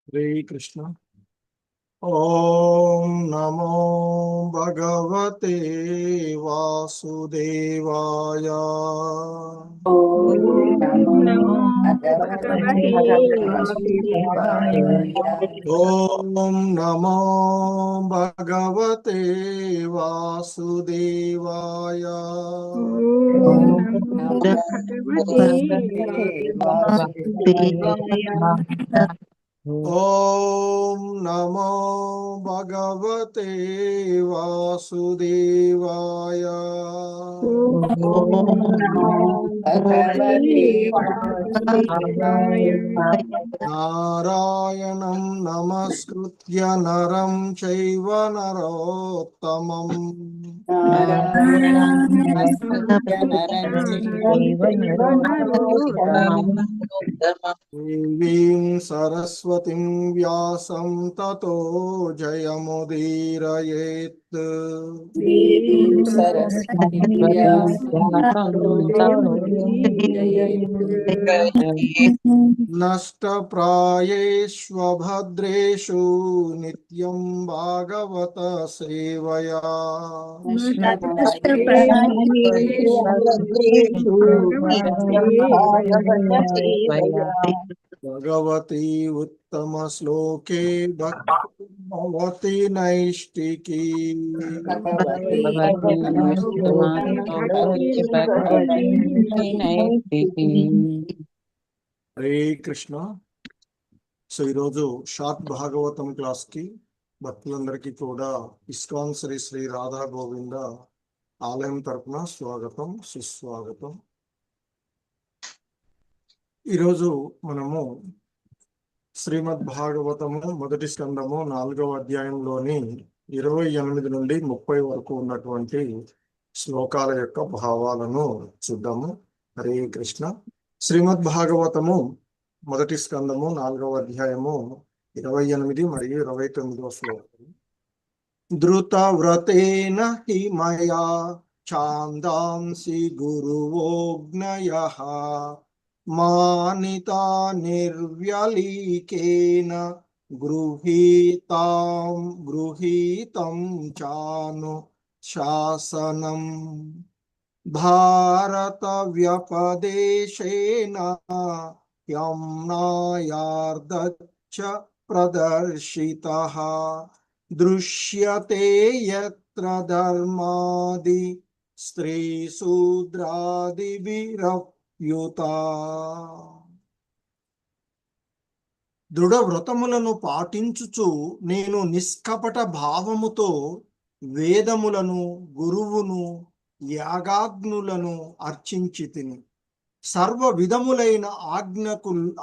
हरे कृष्ण। ओम नमो भगवते वासुदेवाय। ओम नमो भगवते भगवते वासुदेवाय। वासुदेवाय। ओम नमो भगवते वासुदेवाय। ओम ओम नमो भगवते भगवते वासुदेवाय। ओम नमो भगवते वासुदेवाय। ओम नमो भगवते वासुदेवाय। नारायणं नमस्कृत्य नरं चैव नरोत्तमम् नारायणं नमस्कृत्य नरं नमस्कृत्य चैव नरोत्तमं। देवीं सरस्वतीं व्यासं ततो जयमुदीरयेत्। देवीं सरस्वतीं व्यासं ततो जयमुदीरयेत्। नष्टप्रायेष्वभद्रेषु नित्यं भागवत सेवया। नष्टप्रायेषु भगवत सेवया। भगवती उत्तमश्लोके भक्ति नैष्टिकी। भगवती उत्तमश्लोके भक्तिर्भवति नैष्ठिकी। హరే కృష్ణ. సో ఈరోజు షార్ట్ భాగవతం క్లాస్ కి భక్తులందరికీ కూడా ఇస్కాన్ శ్రీ శ్రీ రాధా గోవింద ఆలయం తరపున స్వాగతం సుస్వాగతం. ఈరోజు మనము శ్రీమద్ భాగవతము మొదటి స్కందము 4వ అధ్యాయంలోని 28 నుండి 30 వరకు ఉన్నటువంటి శ్లోకాల యొక్క భావాలను చూద్దాము. హరే కృష్ణ. శ్రీమద్ భాగవతము మొదటి స్కందము 4వ అధ్యాయము 28 మరియు 29వ శ్లోకం. ధృతవ్రతేన హి మయా ఛాందాంసి గురువోజ్ఞయః మానితా నిర్వ్యలీకేన గృహీతం చాను శాసనం భారత వ్యపదేశేన యమ్నాయార్దచ్చ ప్రదర్శితః దృశ్యతే యత్ర ధర్మాది స్త్రీ శూద్రాదిభిరప్యుత. దృఢ వ్రతములను పాటించుచు నేను నిష్కపట భావముతో వేదములను గురువును యాగాగ్నులను అర్చించి తిని సర్వ విధములైన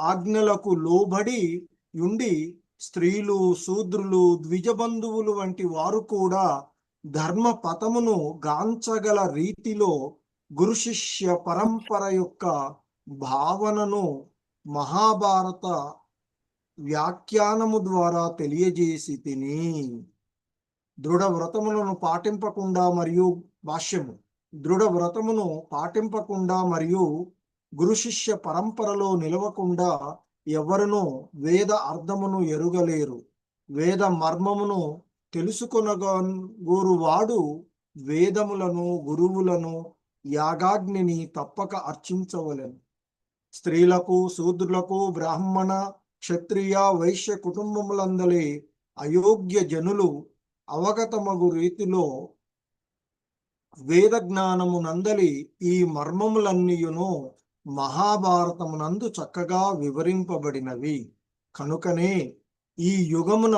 ఆజ్ఞలకు లోబడి ఉండి స్త్రీలు శూద్రులు ద్విజబంధువులు వంటి వారు కూడా ధర్మ పథమును గాంచగల రీతిలో గురు శిష్య పరంపర యొక్క భావనను మహాభారత వ్యాఖ్యానము ద్వారా తెలియజేసి తిని. దృఢ వ్రతములను పాటింపకుండా మరియు భాష్యము దృఢ వ్రతమును పాటింపకుండా మరియు గురు శిష్య పరంపరలో నిలవకుండా ఎవరునూ వేద అర్థమును ఎరుగలేరు. వేద మర్మమును తెలుసుకొనగోరువాడు వేదములను గురువులను యాగాగ్నిని తప్పక అర్చించవలెను. స్త్రీలకు శూద్రులకు బ్రాహ్మణ క్షత్రియ వైశ్య కుటుంబములందలి అయోగ్య జనులు అవగతమగు రీతిలో వేద జ్ఞానమునందలి ఈ మర్మములన్నీయును మహాభారతమునందు చక్కగా వివరింపబడినవి. కనుకనే ఈ యుగమున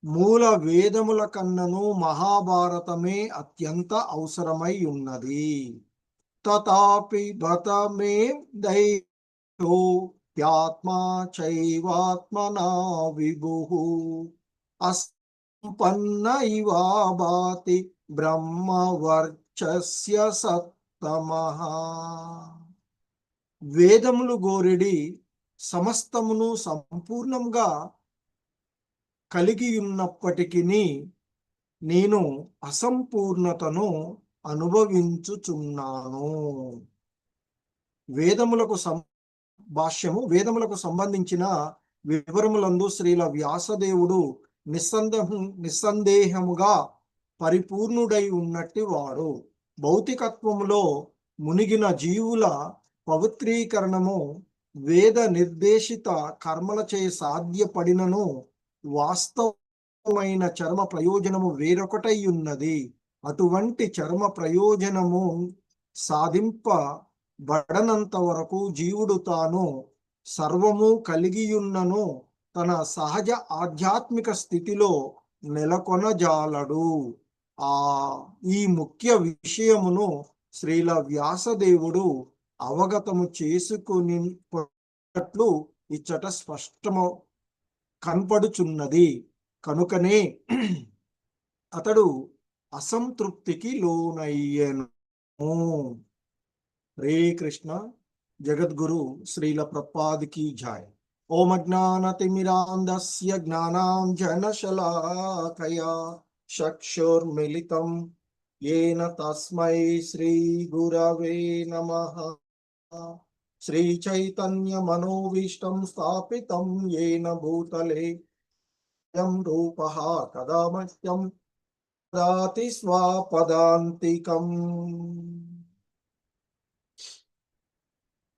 మూల వేదముల కన్నను మహాభారతమే అత్యంత అవసరమై ఉన్నది. తథాపి బత మే దైవో యాత్మా చైవాత్మనా విభుః అసంపన్న ఇవా భాతి బ్రహ్మవర్చస్య సత్తమః. వేదములు గోరెడి సమస్తమును సంపూర్ణంగా కలిగి ఉన్నప్పటికీ నేను అసంపూర్ణతను అనుభవించుచున్నాను. వేదములకు భాష్యము వేదములకు సంబంధించిన వివరములందు శ్రీల వ్యాసదేవుడు నిస్సందేహముగా పరిపూర్ణుడై ఉన్నట్టి వాడు. భౌతికత్వములో మునిగిన జీవుల పవిత్రీకరణము వేద నిర్దేశిత కర్మలచే సాధ్యపడినను వాస్తవమైన చర్మ ప్రయోజనము వేరొకటై ఉన్నది. అటువంటి చర్మ ప్రయోజనము సాధింపబడనంత వరకు జీవుడు తాను సర్వము కలిగియున్నను తన సహజ ఆధ్యాత్మిక స్థితిలో నెలకొనజాలడు. ఈ ముఖ్య విషయమును శ్రీల వ్యాసదేవుడు అవగతము చేసుకున్నట్లు ఇచ్చట స్పష్టము కనపడుచున్నది. కనుకనే అతడు అసంతృప్తికి లోనయ్యను. హరే కృష్ణ. జగద్గురు శ్రీల ప్రభుపాదికి జై. ఓం అజ్ఞానతిమిరాంధస్య జ్ఞానాంజనశలాకయా చక్షుర్మిలితం येन తస్మై శ్రీ గురవే నమః. శ్రీ చైతన్య మనోభీష్టం స్థాపితం येन భూతలే యం రూపః కదా మహ్యం దదాతి స్వపదాంతికం.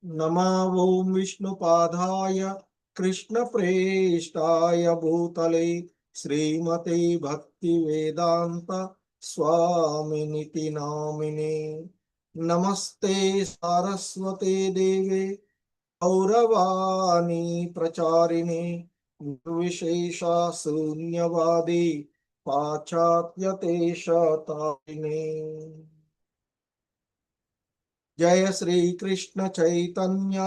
నమో ఓం విష్ణుపాదాయ కృష్ణప్రేష్టాయ భూతలే శ్రీమతే భక్తి వేదాంత స్వామినితి నామినే. నమస్తే సారస్వతే దేవే గౌరవాణి ప్రచారిణే నిర్విశేష శూన్యవాది పాశ్చాత్యదేశతారిణే. జయ శ్రీ కృష్ణ చైతన్య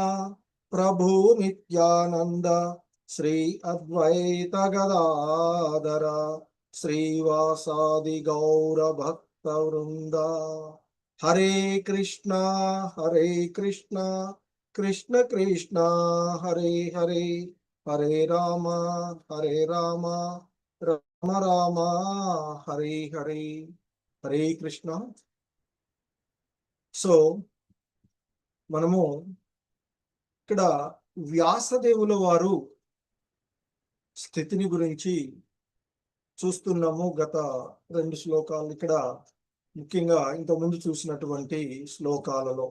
ప్రభు నిత్యానంద శ్రీ అద్వైత గదాధర శ్రీవాసాది గౌర భక్త వృంద. హరే కృష్ణ కృష్ణ కృష్ణ హరే హరే, హరే రామ రామ రామ హరే హరే. హరే కృష్ణ. సో మనము ఇక్కడ వ్యాసదేవుల వారు స్థితిని గురించి చూస్తున్నాము. గత 2 శ్లోకాలు ఇక్కడ ముఖ్యంగా ఇంతకుముందు చూసినటువంటి శ్లోకాలలో.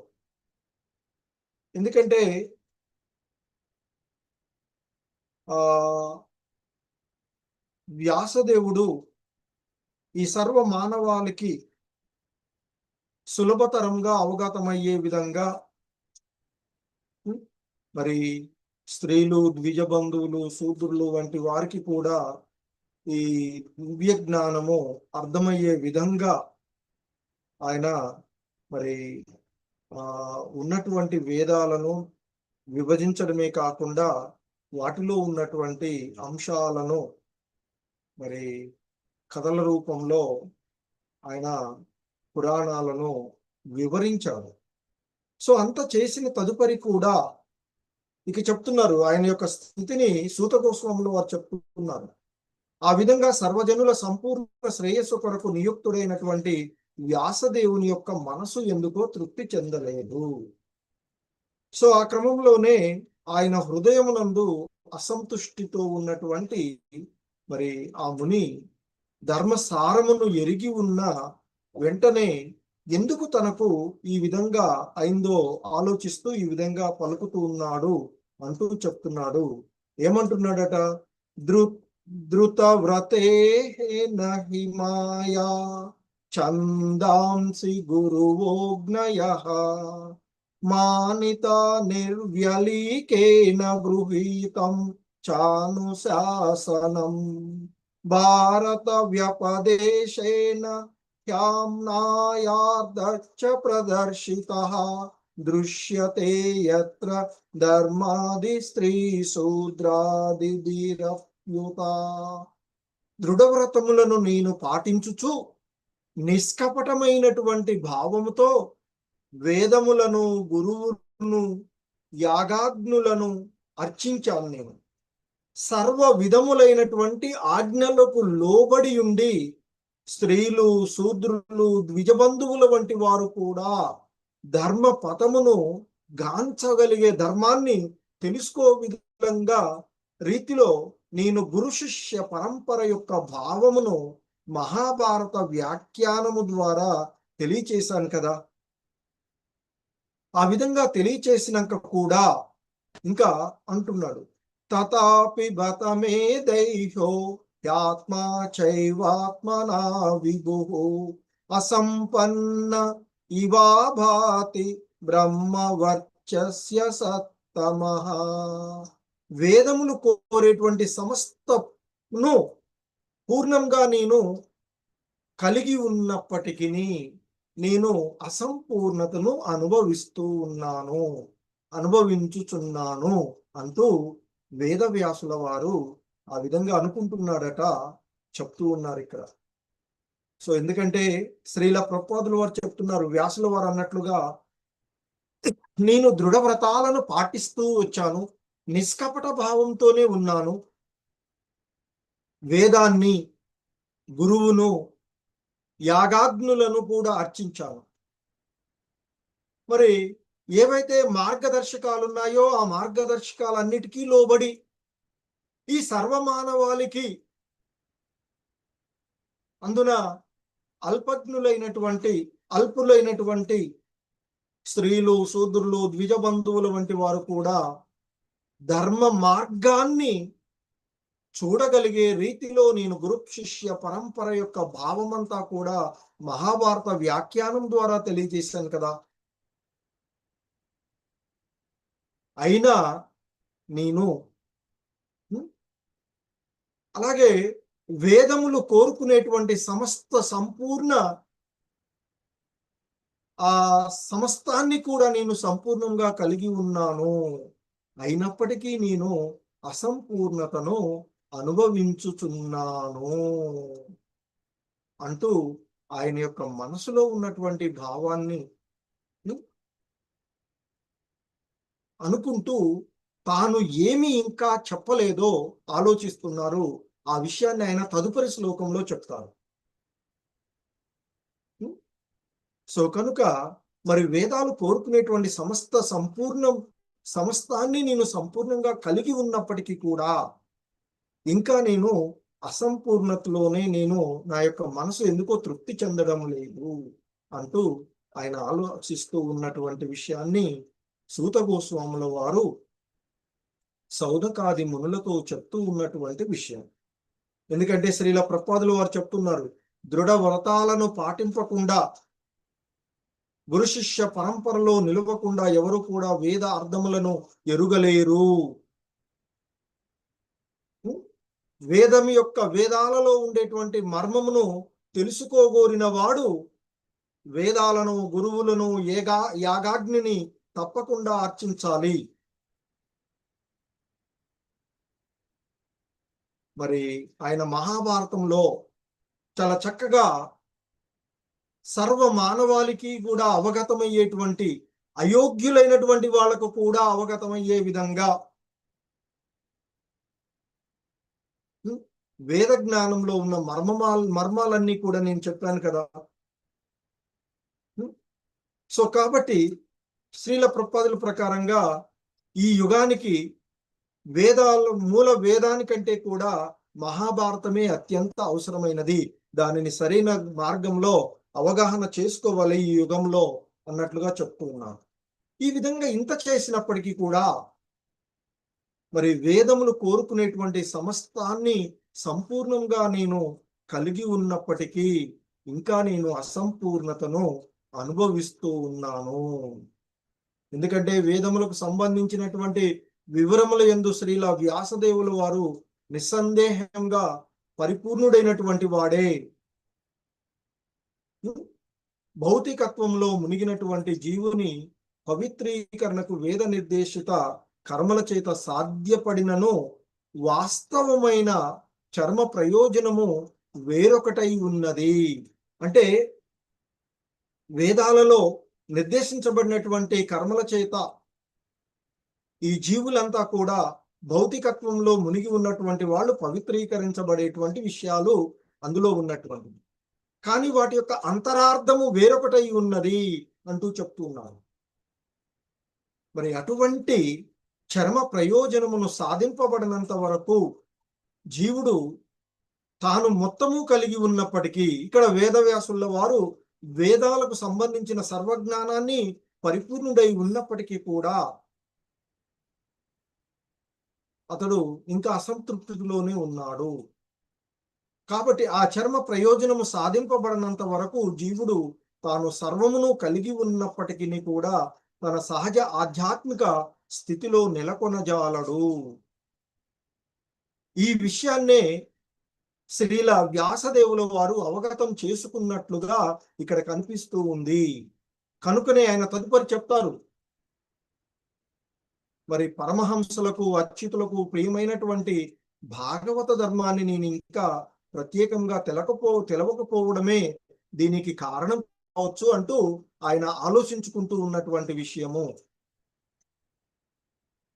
ఎందుకంటే వ్యాసదేవుడు ఈ సర్వ మానవాళికి సులభతరంగా అవగతమయ్యే విధంగా మరి స్త్రీలు, ద్విజ బంధువులు, శూద్రులు వంటి వారికి కూడా ఈ దివ్య జ్ఞానము అర్థమయ్యే విధంగా ఆయన మరి ఉన్నటువంటి వేదాలను విభజించడమే కాకుండా వాటిలో ఉన్నటువంటి అంశాలను మరి కథల రూపంలో ఆయన పురాణాలను వివరించాడు. సో అంత చేసిన తదుపరి కూడా ఇక చెప్తున్నారు ఆయన యొక్క స్థితిని సూత గోస్వాములు వారు చెప్తున్నారు. ఆ విధంగా సర్వజనుల సంపూర్ణ శ్రేయస్సు కొరకు నియుక్తుడైనటువంటి వ్యాసదేవుని యొక్క మనసు ఎందుకో తృప్తి చెందలేదు. సో ఆ క్రమంలోనే ఆయన హృదయమునందు అసంతుష్టితో ఉన్నటువంటి మరి ఆ ముని ధర్మసారమును ఎరిగి ఉన్న వెంటనే ఎందుకు తనకు ఈ విధంగా అయిందో ఆలోచిస్తూ ఈ విధంగా పలుకుతూ ఉన్నాడు అంటూ చెప్తున్నాడు. ఏమంటున్నాడట? ధృత వ్రతే నహి మాయా చందాంసి గురువోజ్ఞయః మానిత నిర్వ్యలీకేన గృహీతం చానుశాసనం భారత వ్యపదేశేన హ్యామ్నాయార్ధచ్చ ప్రదర్శితః దృశ్యతే యత్ర ధర్మాది స్త్రీ శూద్రాదిభిరప్యుత. దృఢవ్రతములను నేను పాటించుచు నిష్కపటమైనటువంటి భావముతో వేదములను, గురువులను, యాగాగ్నులను అర్చించాను. నేను సర్వ విధములైనటువంటి ఆజ్ఞలకు లోబడి ఉండి స్త్రీలు, శూద్రులు, ద్విజబంధువుల వంటి వారు కూడా ధర్మ పథమును గాంచగలిగే, ధర్మాన్ని తెలుసుకో విధంగా రీతిలో నేను గురు శిష్య పరంపర యొక్క భావమును మహాభారత వ్యాఖ్యానము ద్వారా తెలియచేశాను కదా. ఆ విధంగా తెలియచేసినాక కూడా ఇంకా అంటున్నాడు, తథాపి బత మే దైహో యాత్మా చైవాత్మనా విభుః అసంపన్న ఇవా భాతి బ్రహ్మవర్చస్య సత్తమః. వేదములు కోరేటువంటి సమస్తను పూర్ణంగా నేను కలిగి ఉన్నప్పటికీ నేను అసంపూర్ణతను అనుభవించుచున్నాను అంటూ వేదవ్యాసుల వారు ఆ విధంగా అనుకుంటున్నాడట, చెప్తూ ఉన్నారు ఇక్కడ. సో ఎందుకంటే శ్రీల ప్రభుపాదుల వారు చెప్తున్నారు, వ్యాసుల వారు అన్నట్లుగా నేను దృఢ వ్రతాలను పాటిస్తూ వచ్చాను, నిష్కపట భావంతోనే ఉన్నాను, వేదాన్ని, గురువును, యాగాగ్నులను కూడా అర్చించాను. మరి ఏవైతే మార్గదర్శకాలు ఉన్నాయో ఆ మార్గదర్శకాలన్నిటికీ లోబడి ఈ సర్వమానవాళికి అందున అల్పులైనటువంటి స్త్రీలు, శూద్రులు, ద్విజ బంధువులు వంటి వారు కూడా ధర్మ మార్గాన్ని చూడగలిగే రీతిలో నేను గురు శిష్య పరంపర యొక్క భావమంతా కూడా మహాభారత వ్యాఖ్యానం ద్వారా తెలియజేశాను కదా. అయినా నేను అలాగే వేదములు కోరుకునేటువంటి సంపూర్ణ ఆ సమస్తాన్ని కూడా నేను సంపూర్ణంగా కలిగి ఉన్నాను, అయినప్పటికీ నేను అసంపూర్ణతను అనుభవించుచున్నాను అంటూ ఆయన యొక్క మనసులో ఉన్నటువంటి భావాన్ని అనుకుంటూ తాను ఏమి ఇంకా చెప్పలేదో ఆలోచిస్తున్నారు. ఆ విషయాన్ని ఆయన తదుపరి శ్లోకంలో చెప్తారు. సో కనుక మరి వేదాలు కోరుకునేటువంటి సమస్తాన్ని నేను సంపూర్ణంగా కలిగి ఉన్నప్పటికీ కూడా ఇంకా నేను అసంపూర్ణతలోనే నా యొక్క మనసు ఎందుకో తృప్తి చెందడం లేదు అంటూ ఆయన ఆలోచిస్తూ ఉన్నటువంటి విషయాన్ని సూత గోస్వాముల వారు సౌనకాది మునులతో చెప్తూ ఉన్నటువంటి విషయం. ఎందుకంటే శ్రీల ప్రభుపాదుల వారు చెప్తున్నారు, దృఢ వ్రతాలను పాటింపకుండా గురు శిష్య పరంపరలో నిలవకుండా ఎవరు కూడా వేద అర్థములను ఎరుగలేరు. వేదాలలో ఉండేటువంటి మర్మమును తెలుసుకోగోరిన వాడు వేదాలను, గురువులను, యాగాగ్నిని తప్పకుండా అర్చించాలి. మరి ఆయన మహాభారతంలో చాలా చక్కగా సర్వ మానవాళికి కూడా అవగతమయ్యేటువంటి, అయోగ్యులైనటువంటి వాళ్లకు కూడా అవగతమయ్యే విధంగా వేద జ్ఞానంలో ఉన్న మర్మాలన్నీ కూడా నేను చెప్పాను కదా. సో కాబట్టి శ్రీల ప్రభుపాదుల ప్రకారంగా ఈ యుగానికి మూల వేదానికంటే కూడా మహాభారతమే అత్యంత అవసరమైనది, దానిని సరైన మార్గంలో అవగాహన చేసుకోవాలి ఈ యుగంలో అన్నట్లుగా చెప్తూ ఉన్నారు. ఈ విధంగా ఇంత చేసినప్పటికీ కూడా మరి వేదములు కోరుకునేటువంటి సమస్తాన్ని సంపూర్ణంగా నేను కలిగి ఉన్నప్పటికీ ఇంకా నేను అసంపూర్ణతను అనుభవిస్తూ ఉన్నాను. ఎందుకంటే వేదములకు సంబంధించినటువంటి వివరముల యందు శ్రీల వ్యాసదేవుల వారు నిస్సందేహంగా పరిపూర్ణుడైనటువంటి వాడే. భౌతికత్వంలో మునిగినటువంటి జీవుని పవిత్రీకరణకు వేద నిర్దేశిత కర్మల చేత సాధ్యపడినను వాస్తవమైన చర్మ ప్రయోజనము వేరొకటై ఉన్నది. అంటే వేదాలలో నిర్దేశించబడినటువంటి కర్మల చేత ఈ జీవులంతా కూడా భౌతికత్వంలో మునిగి ఉన్నటువంటి వాళ్ళు పవిత్రీకరించబడేటువంటి విషయాలు అందులో ఉన్నటువంటివి, కానీ వాటి యొక్క అంతరార్థము వేరొకటై ఉన్నది అంటూ చెప్తున్నారు. మరి అటువంటి చర్మ ప్రయోజనమును సాధింపబడినంత వరకు జీవుడు తాను మొత్తము కలిగి ఉన్నప్పటికీ, ఇక్కడ వేదవ్యాసుల వారు వేదాలకు సంబంధించిన సర్వజ్ఞానాన్ని పరిపూర్ణుడై ఉన్నప్పటికీ కూడా అతడు ఇంకా అసంతృప్తిలోనే ఉన్నాడు. కాబట్టి ఆ చర్మ ప్రయోజనము సాధింపబడినంత వరకు జీవుడు తాను సర్వమును కలిగి ఉన్నప్పటికీ కూడా తన సహజ ఆధ్యాత్మిక స్థితిలో నెలకొనజాలడు. ఈ విషయాన్నే శ్రీల వ్యాసదేవుల వారు అవగతం చేసుకున్నట్లుగా ఇక్కడ కనిపిస్తూ ఉంది. కనుకనే ఆయన తదుపరి చెప్తారు, మరి పరమహంసలకు అచ్యుతులకు ప్రియమైనటువంటి భాగవత ధర్మాన్ని నేను ఇంకా ప్రత్యేకంగా తెలవకపోవడమే దీనికి కారణం కావచ్చు అంటూ ఆయన ఆలోచించుకుంటూ ఉన్నటువంటి విషయము.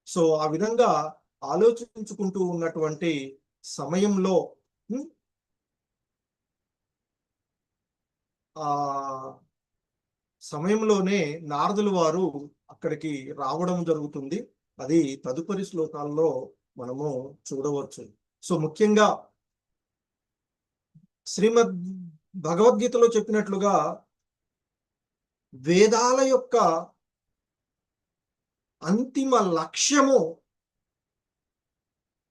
సో ఆ విధంగా ఆలోచించుకుంటూ ఉన్నటువంటి సమయంలో ఆ సమయంలోనే నారదుల వారు అక్కడికి రావడం జరుగుతుంది. అది తదుపరి శ్లోకాల్లో మనము చూడవచ్చు. సో ముఖ్యంగా శ్రీమద్ భగవద్గీతలో చెప్పినట్లుగా వేదాల యొక్క అంతిమ లక్ష్యము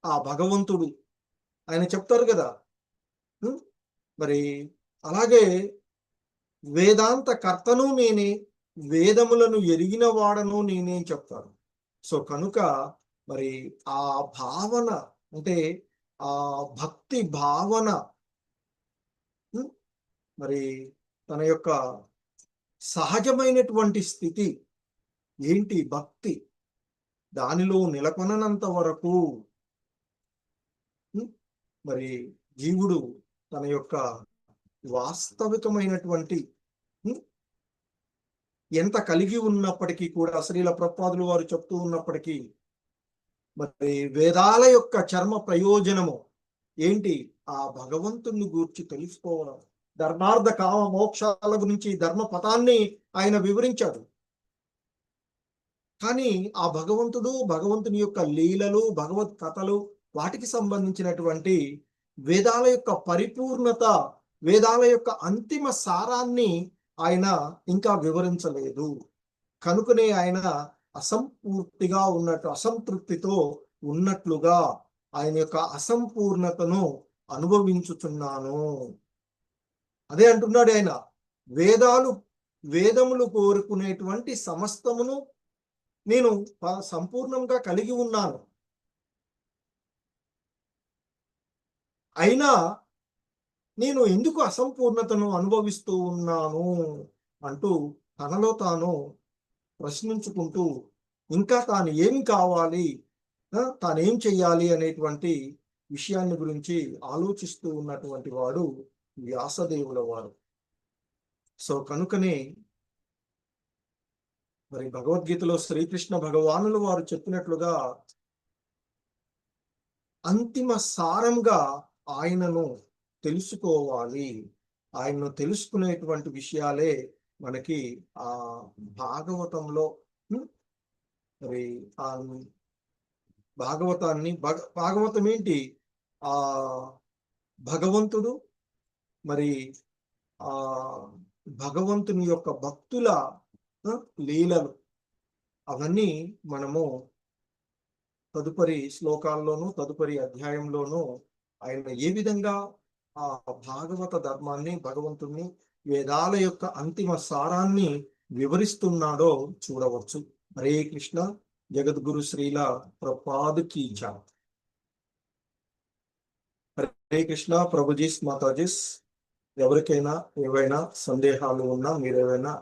ఆ భగవంతుడు. ఆయన చెప్తారు కదా, మరి అలాగే వేదాంత కర్తను నేనే, వేదములను ఎరిగిన వాడను నేనే చెప్తారు. సో కనుక మరి ఆ భావన అంటే ఆ భక్తి భావన, మరి తన యొక్క సహజమైనటువంటి స్థితి ఏంటి, భక్తి, దానిలో నెలకొనంత వరకు మరి జీవుడు తన యొక్క వాస్తవికమైనటువంటి ఎంత కలిగి ఉన్నప్పటికీ కూడా శ్రీల ప్రభుపాదులు వారు చెప్తూ ఉన్నప్పటికీ మరి వేదాల యొక్క చర్మ ప్రయోజనము ఏంటి, ఆ భగవంతుని గూర్చి తెలుసుకోవడం. ధర్మార్థ కామ మోక్షాల గురించి ధర్మ పథాన్ని ఆయన వివరించాడు. కానీ ఆ భగవంతుడు, భగవంతుని యొక్క లీలలు, భగవత్ కథలు, వాటికి సంబంధించినటువంటి వేదాల యొక్క పరిపూర్ణత, వేదాల యొక్క అంతిమ సారాన్ని ఆయన ఇంకా వివరించలేదు. కనుకనే ఆయన అసంపూర్తిగా ఉన్నట్టు, అసంతృప్తితో ఉన్నట్లుగా ఆయన యొక్క అసంపూర్ణతను అనుభవించుచున్నాను. అదే అంటున్నాడు ఆయన, వేదములు కోరుకునేటువంటి సమస్తమును నేను సంపూర్ణంగా కలిగి ఉన్నాను, అయినా నేను ఎందుకు అసంపూర్ణతను అనుభవిస్తూ ఉన్నాను అంటూ తనలో తాను ప్రశ్నించుకుంటూ ఇంకా తాను ఏం కావాలి, తానేం చెయ్యాలి అనేటువంటి విషయాన్ని గురించి ఆలోచిస్తూ ఉన్నటువంటి వాడు వ్యాసదేవుల వారు. సో కనుకనే మరి భగవద్గీతలో శ్రీకృష్ణ భగవానుల వారు చెప్పినట్లుగా అంతిమ సారంగా ఆయనను తెలుసుకోవాలి. ఆయనను తెలుసుకునేటువంటి విషయాలే మనకి ఆ భాగవతంలో మరి ఆ భాగవతం ఏంటి, ఆ భగవంతుడు, మరి ఆ భగవంతుని యొక్క భక్తుల లీలలు, అవన్నీ మనము తదుపరి శ్లోకాల్లోనూ తదుపరి అధ్యాయంలోనూ ఆయన ఏ విధంగా ఆ భాగవత ధర్మాన్ని, భగవంతుని, వేదాల యొక్క అంతిమ సారాన్ని వివరిస్తున్నాడో చూడవచ్చు. హరే కృష్ణ. జగద్గురు శ్రీల ప్రభుపాదుకి జై. హరే కృష్ణ. ప్రభుజీస్, మాతాజీస్, ఎవరికైనా ఏవైనా సందేహాలు ఉన్నా, మీరేవైనా